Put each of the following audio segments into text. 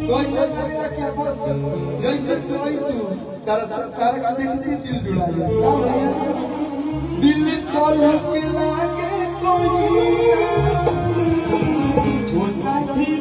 कोई सब करेगा क्या बस जैसे कोई तू तार का देखते दिल जुड़ा गया क्या भैया दिल को लग लागे कोई वो साथी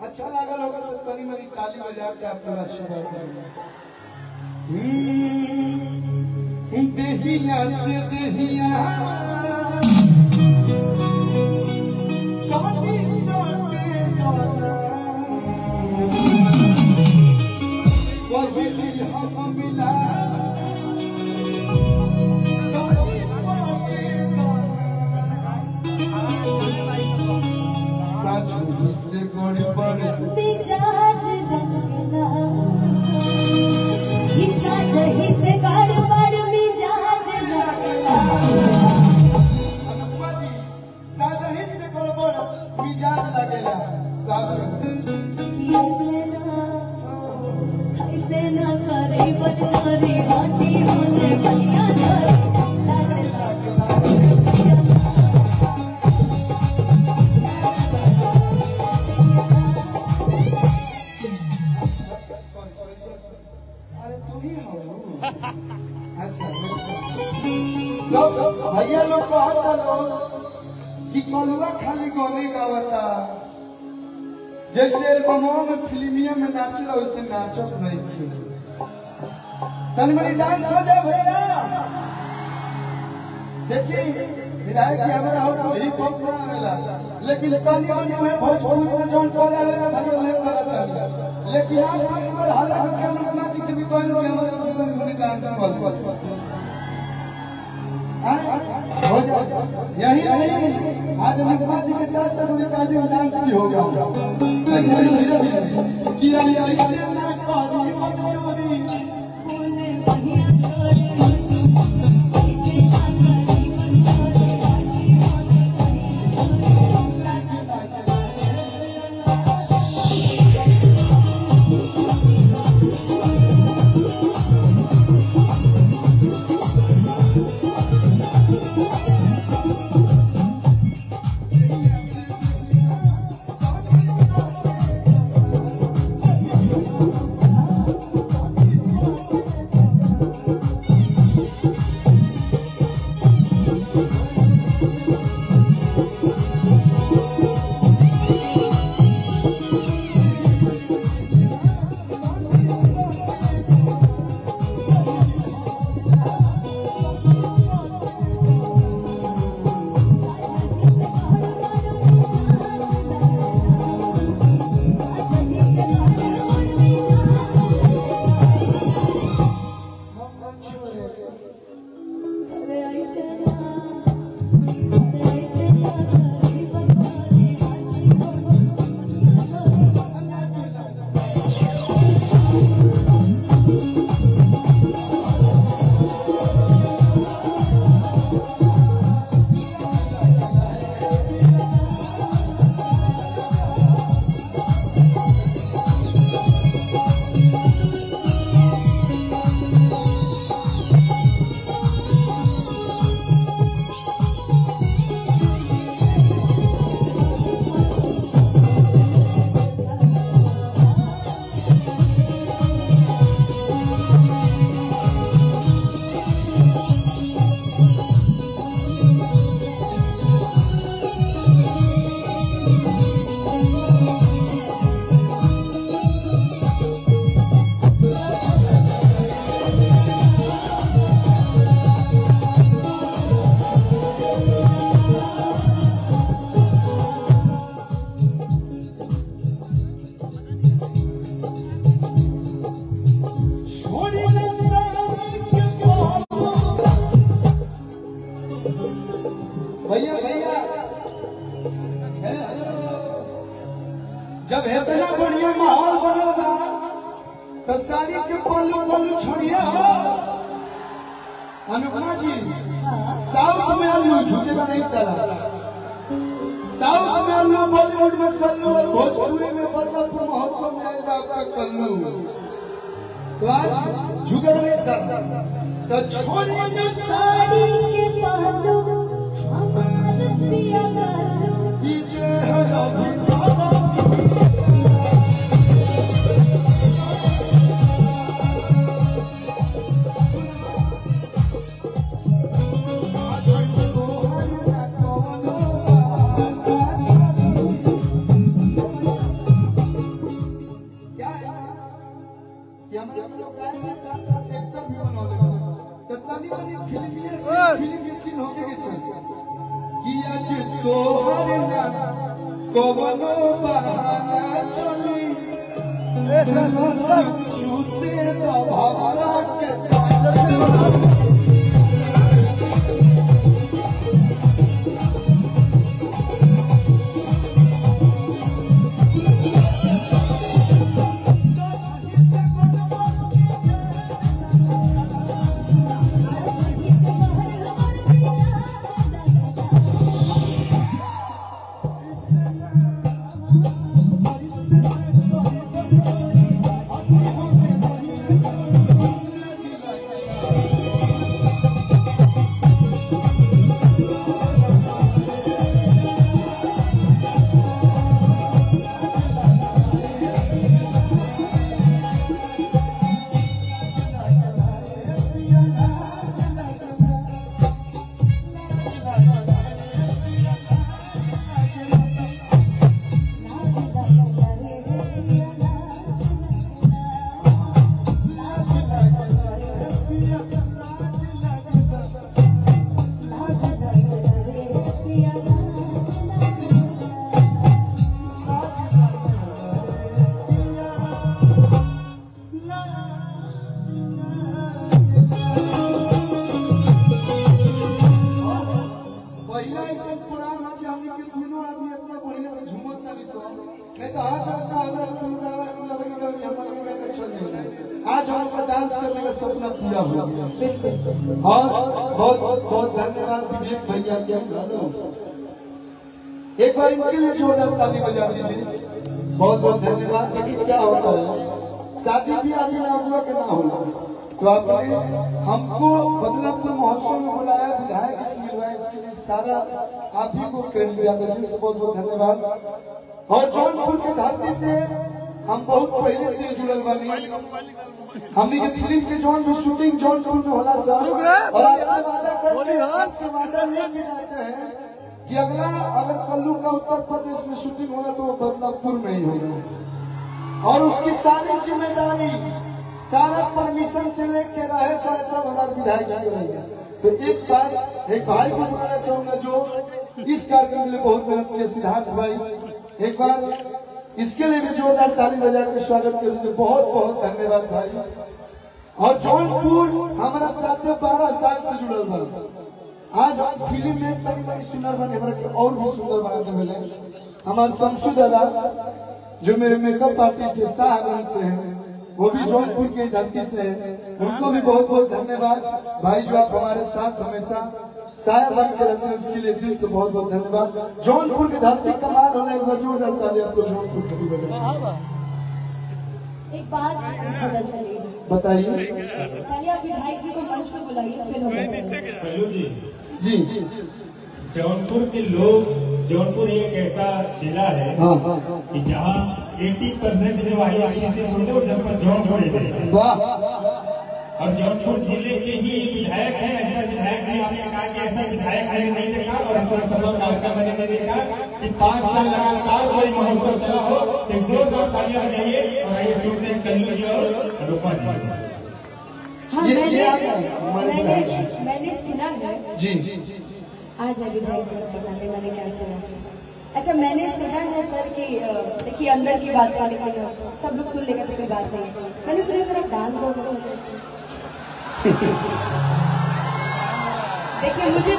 अच्छा लागल होगा तो तनी मनी ताली बजा के आपका शुरू देहिया से देहिया काटी सोटे गाना वही हम मिला काटी पाके गाना साजू से गोड़ बड़े मिजाज रंगला हिस्सा जही से गड़बड़ मिजाज रंगला अनुपमा जी साजही से गड़बड़ मिजाज लगेला ऐसे ना करे बल जारे बाती होने बनिया जारे अच्छा भैया लोग कहता लोग कि कलुआ खाली गाने गावता जैसे एल्बमों में फिल्मिया में नाचला वैसे नाचत नहीं थी तनी मनी डांस हो जाए भैया देखिए विधायक जी हमारा हो हिप हॉप बना मिला लेकिन तनी मनी में भोजपुरी में जोन बोला है भैया वही करता लेकिन आज एक बार हालांकि क्या अनुपमा जी के भी कोई लोग हमारे डांस हो जाए यही नहीं आज अनुपमा जी के साथ साथ रिकॉर्डिंग डांस भी हो गया धीरे धीरे कि ऐसे ना करी मत चोरी बोले बनिया छोड़े भैया भैया जब इतना बढ़िया माहौल बनल बा तो साड़ी के पल्लू पल्लू छोड़िया हो अनुपमा जी, हाँ। साउथ में आलू झूठेगा नहीं साला। साउथ में आलू, बॉलीवुड में सल्लू और भोजपुरी में बदलापुर महोत्सव में आएगा आपका कल्लू। तो आज झुकेगा नहीं साला। तो छोड़िए साड़ी के पहलू हमारे पिया गालू कवनो बहाना चली चूसे भवरा के आज हमको डांस करने का सपना पूरा हो गया। और बहुत बहुत धन्यवाद विवेक भैया के। एक बार इनके लिए जोरदार ताली बजा दीजिए। बहुत बहुत धन्यवाद। देखिए क्या होता है, शादी भी आगे ना हुआ कि ना होगा, तो आपने हमको बदलापुर महोत्सव में बुलाया, विधायक इसके लिए सारा आप ही को क्रेडिट जाता है। बहुत बहुत धन्यवाद। और जौनपुर के धरती से हम बहुत पहले से जुड़ल बानी। हमने के फिल्म के जौन भी शूटिंग जौनपुर में होला सर, और आपसे वादा लेके जाते हैं कि अगला अगर कल्लू का उत्तर प्रदेश में शूटिंग होगा तो वो बदलापुर में ही होगा। और उसकी सारी जिम्मेदारी, सारा परमिशन से लेके रहे सब हमारे विधायक जी रहेंगे। तो एक भाई को बुलाना चाहूंगा जो इस कार्यक्रम के लिए बहुत मेहनत किया, सिद्धार्थ भाई। एक बार इसके लिए भी जोरदार ताली बजा के स्वागत करें। बहुत बहुत धन्यवाद भाई। और जौनपुर हमारा साथ 12 साल से जुड़ल बा। आज फिल्म में तनी बड़ी सुंदर बने, और भी सुंदर बनाते मिले हमारे शमशू दादा जो मेरे मेकअप आर्टिस्ट है, शाहगंज से हैं, वो भी जौनपुर की धरती से है। उनको भी बहुत बहुत धन्यवाद भाई, जो आप हमारे साथ हमेशा साया बन के रहते हैं, उसके लिए दिल से बहुत बहुत धन्यवाद। जौनपुर की धरती कमाल होने एक बार जोरदार ताली आपको जौनपुर की बजा। एक बात पता चली, बताइए। पहले आप विधायक जी को मंच पे बुलाइए, फिर हम जी। जौनपुर के लोग, जौनपुर एक ऐसा जिला है कि जहाँ 80% जो आईआईटी से जुड़े और जब जौनपुर है। वाह। और जौनपुर जिले के ही विधायक है, ऐसा विधायक भी आपने कहा कि ऐसा विधायक मैंने नहीं देखा, और हमारा सभा कार्यक्रम मैंने नहीं देखा कि 5 साल लगातार कोई महोत्सव चला हो। एक जोरदार तालियां बजाइए और आइए सुनते हैं कल्लू जी और अनुपमा जी। हाँ, मैंने सुना है जी। आज विधायक जी पता नहीं मैंने क्या सुना। अच्छा, मैंने सुना है सर कि देखिए अंदर की बात है, लेकिन सब लोग सुन लेगा तो कोई बात नहीं। मैंने सुना सर आप डांस बहुत अच्छा करते हैं। देखिए मुझे,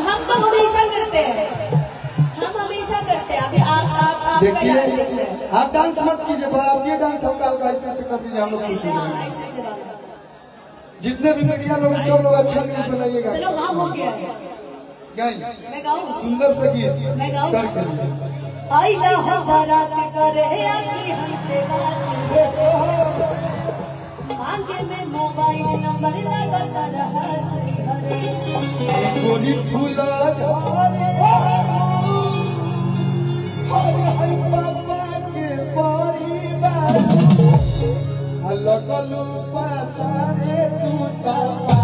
हम तो हमेशा करते हैं, हम हमेशा करते हैं। अभी आप देखिए, आप डांस मत कीजिए, पर आप ये डांस हल्का हल्का ऐसे कर दीजिए, हम लोग खुश हो जाएंगे। जितने भी मीडिया लोग सब लोग अच्छा गीत बनाइएगा। चलो हाँ हो गया। गाई मैं गाऊं? सुंदर से गीत मैं गाऊं? सर के लिए। आई ला हो बारात करे आकी हमसे बात मांगे में मोबाइल नंबर लगा रहा गोली फूला झारे हर पापा के परिवार लगलू पासारे तू तापा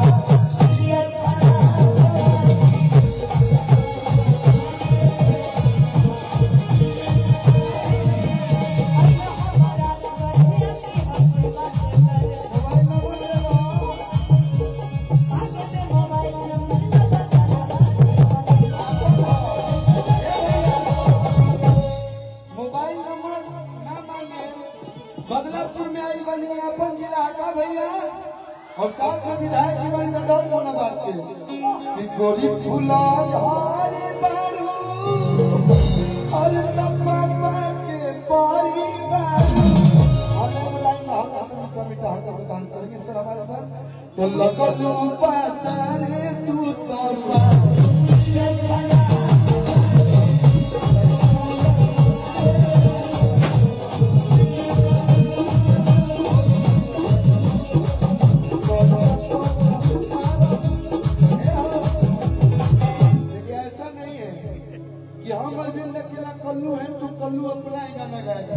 बदलापुर में आई बनी अपन जिला का भैया और साथ में विधायक जी बनी तो डर कोना बात के गोली फूला झारे बारू और तप्पा के परिवार हमें लाइन हल्का से मिटा हल्का से डांस करेंगे सर हमारे साथ तो लगलू पासारे तू तोरवा कल्लू है तो कल्लू अपना ही गाना गाएगा।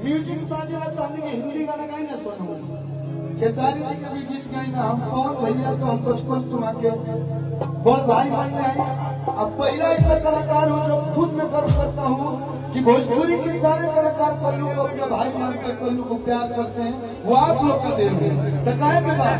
म्यूजिक बाजेगा तो हमने हिंदी गाना गाई ना सुनो खेसारी जी का भी गीत गाई ना हम कौन भैया तो हम बचपन सुना के बोल भाई बन गए। अब पहला ऐसा कलाकार हूँ जो खुद में गर्व करता हूँ कि भोजपुरी के सारे कलाकार कल्लू को अपने भाई मानकर कल्लू को प्यार करते हैं। वो आप लोग का देन है तो कहे के बाद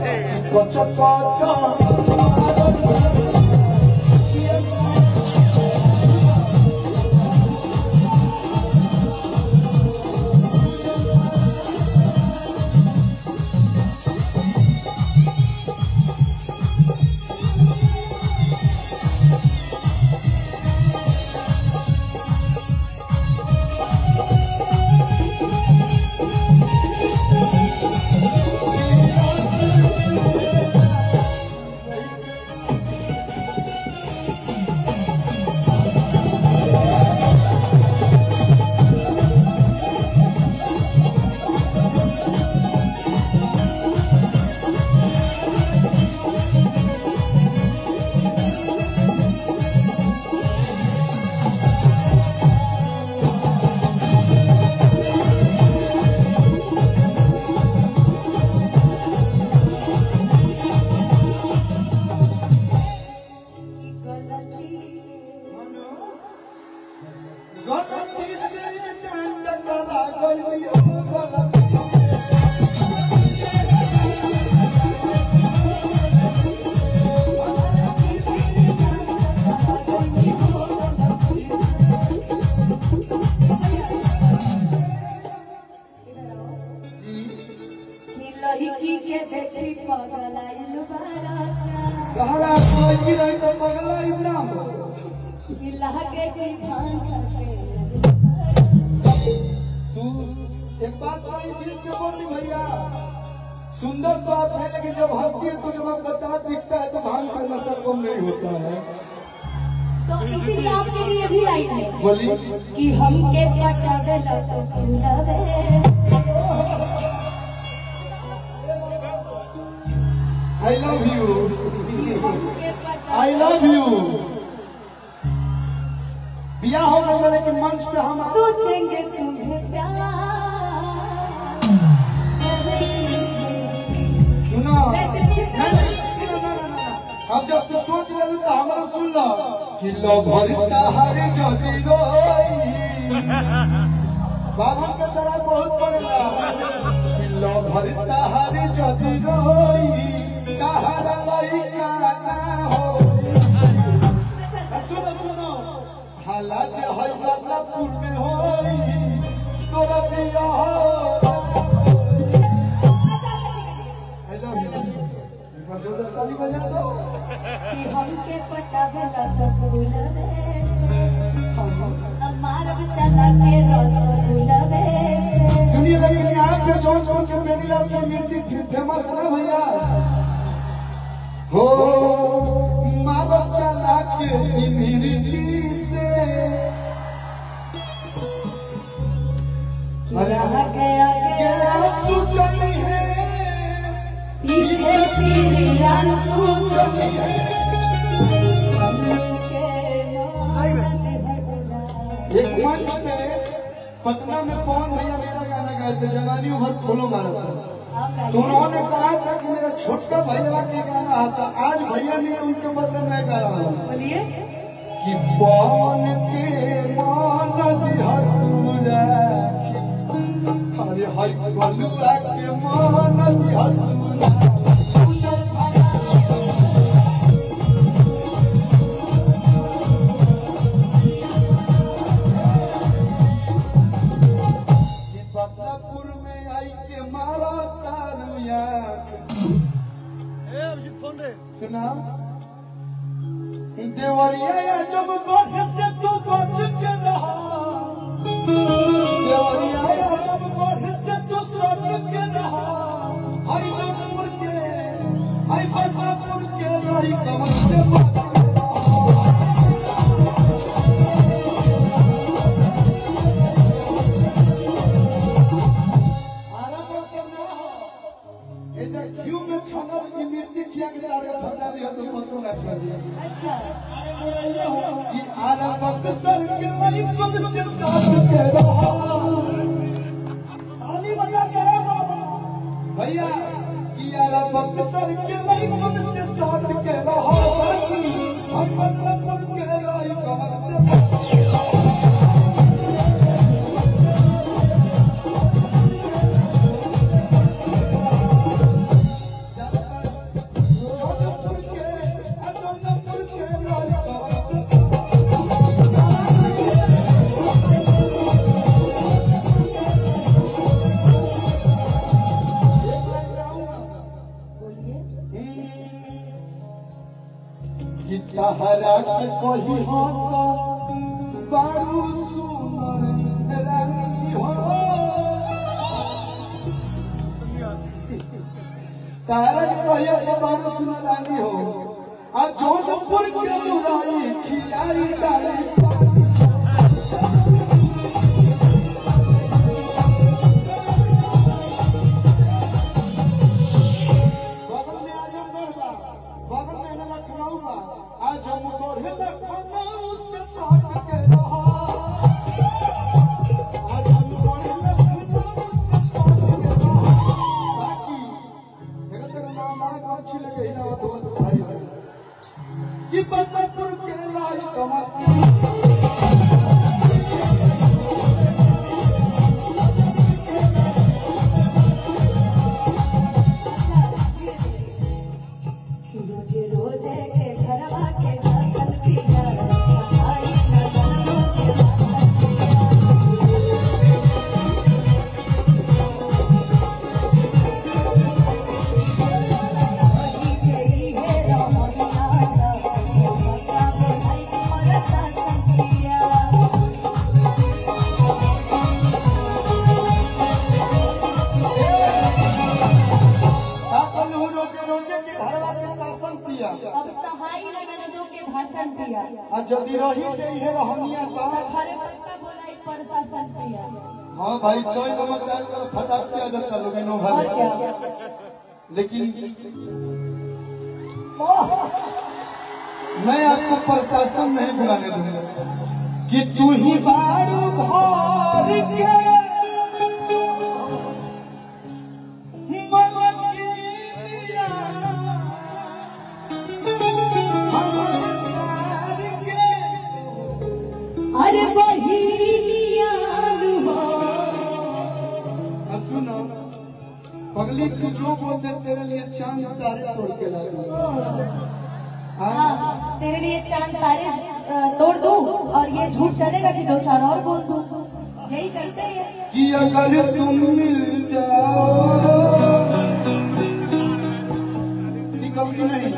एक बात भाई दिल से बोली भैया सुंदर तो आप है लेकिन जब हंसती है तो जब आपका दिखता है तो भान से नशा कम नहीं होता है। तो इसीलिए आपके लिए भी लाइन है बोली कि हमके पटावे तो फूलवे I love you I love you. बिया हो गया लेकिन मंच पे हम सोचेंगे तुम्हें प्यार सुनो अब जब तू सोच रहे तो हमारा सुन लो कि लो भरिता हरी ज्योति रोई बाबन के सराय बहुत पड़ेगा कि लो भरिता हरी ज्योति रोई कहारा लइका ना हो। सुनो सुनो हालात है बदलापुर में होई तोरा दिया हो। आई लव यू ताली बजा दो कि हमके पटावे तो फूलवे हमारा चला के रसगुलवे। सुनिए लेकिन यहाँ पे जो के मेरी लाल की मूर्ति फेमस है ना भैया एक मंच पे पटना में पवन भैया मेरा गाना गाए थे, जवानी उभर फूलो मारा था, तो उन्होंने कहा था कि मेरा छोटा भैया के गाना आता, आज भैया नहीं है उनके बदले मैं गा रहा हूँ। बोलिए कि पवन के मान दिहर तुरा, अरे हाय कलुआ के मान दिहर तुरा। सुना देवरिया जब गोठ से तू बच के रहा, देवरिया जब गोठ से तू सट के रहा, हाय जौनपुर के हाय बदलापुर के रही कमर से बच के अच्छा कि आरा बक्सर के लाइफ से साथ के रहा, ताली बजा के भैया कि आरा बक्सर के लाइफ से साथ के रहा, हम बदलापुर के लाई कमर से हरा के कोई हंसा बारू सुनर रानी हो, तारा के कोई हंसा बारू सुनर रानी हो, आ जोधपुर के मुराई खियाई डाली कि बदलापुर के लाई कमर से जल्दी रही चाहिए रहनिया तो घरे बच्चा बोलाई प्रशासन किया। हाँ भाई 100 नंबर डाल कर फटाक से आ जाता लोग नो भाई, लेकिन मैं आपको प्रशासन नहीं बुलाने दूंगा कि तू ही बारू भर के अरे बहिनिया सुनो पगली तू जो बोलते तेरे लिए चांद तारे तोड़ के ला दूं, तेरे लिए चांद तारे तोड़ दूं और ये झूठ चलेगा कि 2-4 और बोल दूं, यही करते हैं कि अगर तुम मिल जाओ निकलती नहीं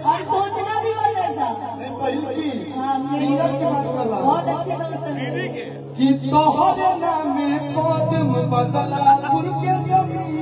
और सोचना भी हो जैसा सिंगर के बात कर रहा बहुत अच्छे दोस्त कि तोहरे नाम कदम बदलापुर के जमीन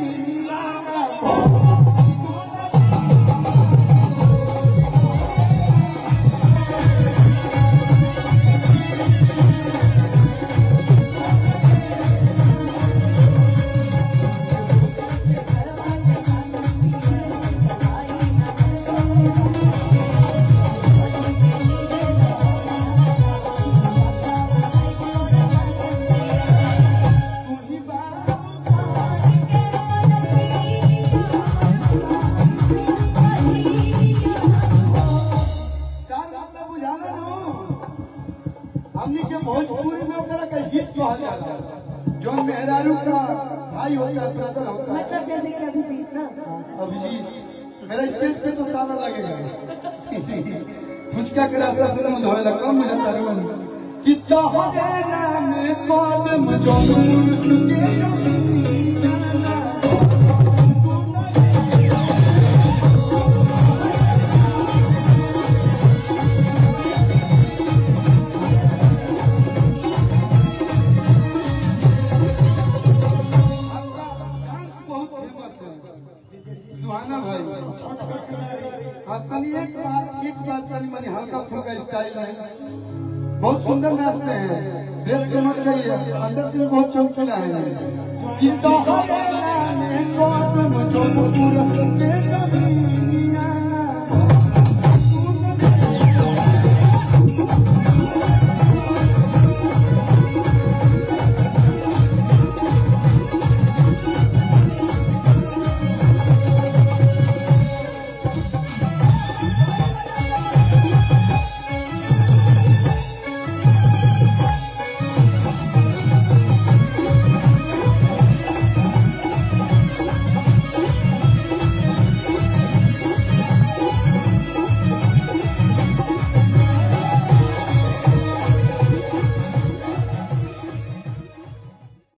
हमनी के भोजपुरी में ओकरा का हित कहा जाला, जो मेहरारू का भाई होता है, ब्रदर होता है। मतलब जैसे कि अभिजीत ना, अभिजीत मेरा स्टेज पे तो सारा लगेगा फुचका के रास्ता से मुंह धोए लगा मुझे तरुण कि तोहरे नाम कदम जमुन के सुहाना भाई तनी एक बात तनी मनी हल्का फुल्का स्टाइल है, बहुत सुंदर नाचते हैं, ड्रेस को मत चाहिए, अंदर से बहुत चमचला है कि तोहरे नाम कदम जमुन के